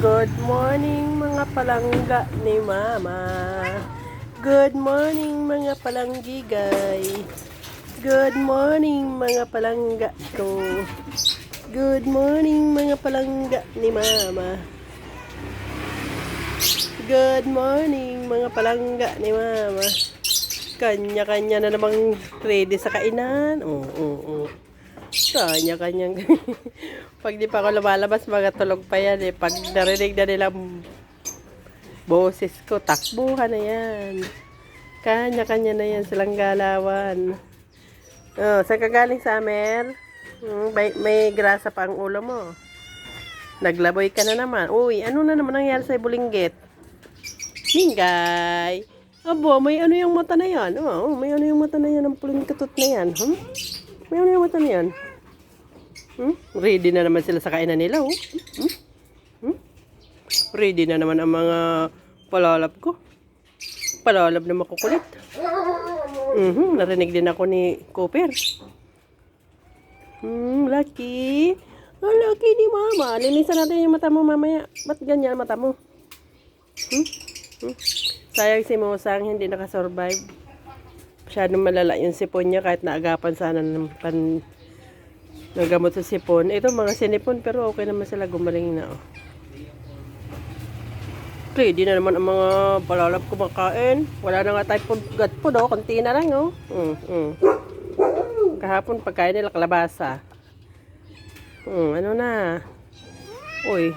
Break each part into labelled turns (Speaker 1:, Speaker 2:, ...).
Speaker 1: Good morning mga palangga ni Mama. Good morning mga palanggigay. Good morning mga palangga ko. Good morning mga palangga ni Mama. Good morning mga palangga ni Mama. Kanya-kanya na namang ready sa kainan. Kanya-kanyang pag di pa ako lumalabas, mga tulog pa yan eh. Pag narinig na nilang boses ko, takbuhan na yan. Kanya-kanya na yan silang galawan. Oh, saan ka galing, Summer? May grasa pa ang ulo mo. Naglaboy ka na naman. Uy, ano na naman nangyari sa bulinggit? Mingay! Abo, may ano yung mata na yan? Oh, may ano yung mata na yan, ang puling katot na yan. May ano yung mata na yan? Ready na naman sila sa kainan nila, oh. Ready na naman ang mga palalab ko. Palalab na makukulit. Narinig din ako ni Cooper. Lucky. Oh, lucky ni Mama. Linisan natin yung mata mo mamaya. Ba't ganyan mata mo? Sayang si Musang, hindi nakasurvive. Masyadong malala yung sipon niya kahit naagapan sana ng nagamot sa sipon. Ito mga sinipon pero okay naman sila, gumaling na. Ready na naman ang mga palalab kumakain. Wala na nga tayo gat po do, konti na lang oh. Kahapon pagkain nila kalabasa. Ano na? Uy,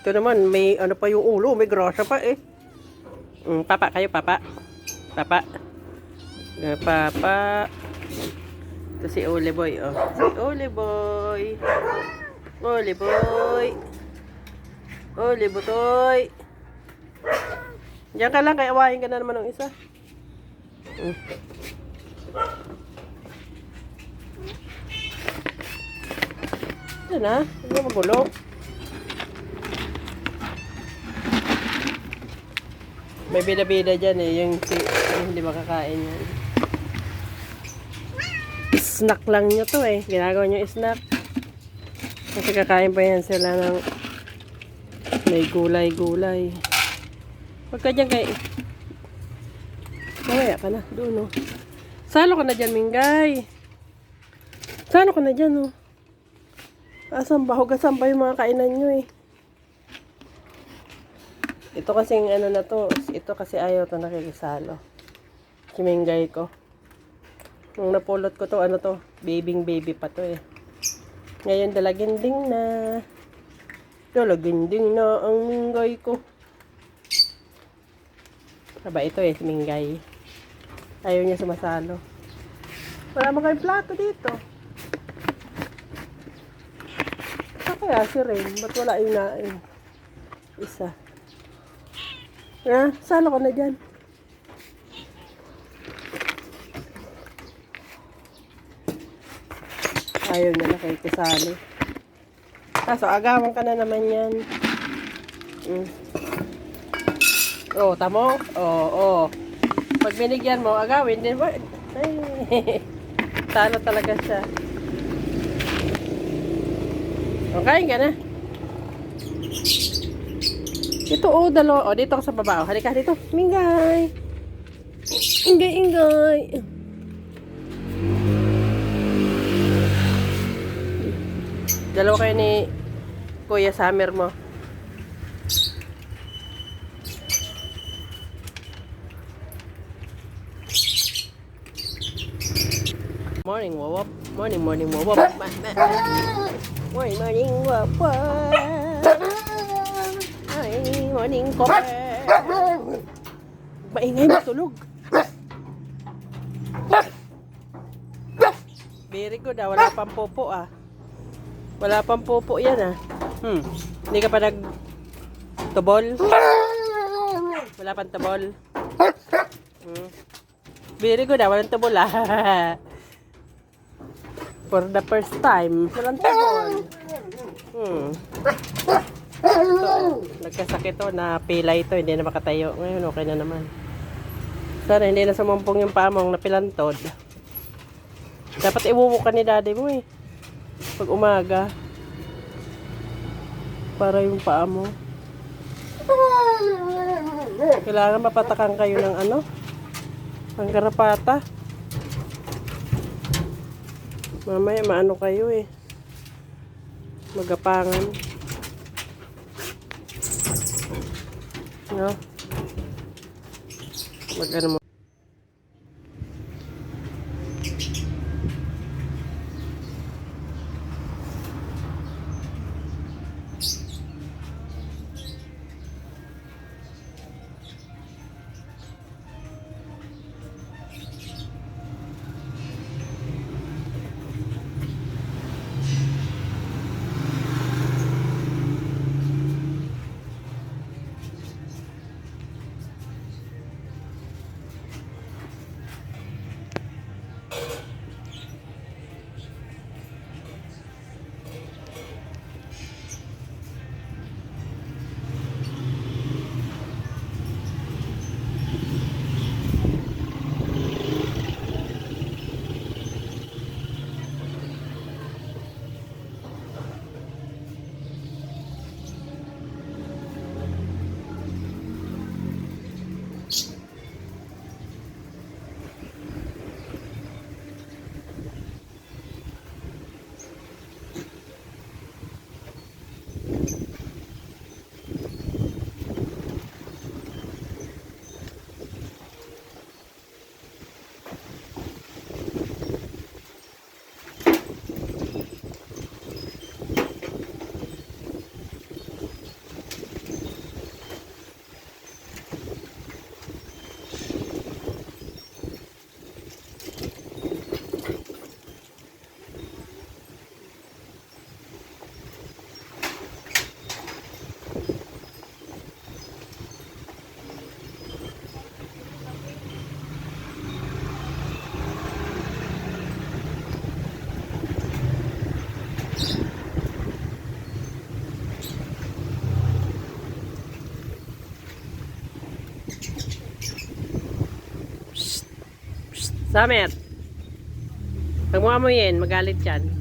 Speaker 1: ito naman may ano pa yung ulo, may grasa pa eh. Papa kayo, papa. Papa. Papa. Ito si Ole Boy, oh. Si Ole Boy. Ole Boy. Ole Butoy. Diyan ka lang, kaya awahin ka na naman ng isa. Yan ha, hindi magulo. May bida-bida dyan eh, yung hindi makakain yan. Snack lang nyo to eh. Ginagawa nyo snack. Kasi kakain pa yan sila ng may gulay-gulay. Huwag ka dyan kay... Mamaya ka na. Doon oh. Salo ka na dyan, Mingay. Salo ka na dyan oh. Asan ba? Hugasan pa yung mga kainan nyo eh. Ito kasing ano na to. Ito kasi ayaw to nakikisalo. Si Mingay ko. Nung napulot ko to, ano to, baby pa to eh. Ngayon dalaginding na. Dalaginding na ang Mingay ko. Aba, ito eh, si Mingay. Ayaw niya sumasalo. Wala mo kayong plato dito. Kaya si Rain, ba't wala yung nain? Isa. Salo ka na dyan. Ayaw niya nakikisali. Kaso, agawan ka na naman yan. Oh, tamo? Oh. Pag binigyan mo, agawin din mo. Ay, talo talaga siya. Okay, ka na. Dito, oh, dalawa. Oh, dito ako sa baba. Oh, halika dito. Mingay. Ingay. Dalawa kayo ni Kuya Summer mo. Morning, wawap. Morning, wawap. Morning, wawap. Morning, kope. Maingay, matulog. Very good ah. Wala pang popo ah. Wala pang popo yan ah. Hindi ka pa nag-tubol? Wala pang tubol? Very good ah. Walang tubol ah. For the first time. Walang tubol. Nagkasakit to. Napilay to. Hindi na makatayo. Ngayon okay na naman. Sana hindi na sumumpong yung pamong napilantod. Dapat iwuwo ka ni daddy mo eh. Pag umaga. Para yung paa mo. Kailangan mapatakan kayo ng ano? Ang garapata. Mamaya maano kayo eh. Magapangan. No? Mag-ano mo. Summer. Pag mo amoyin, magalit yan.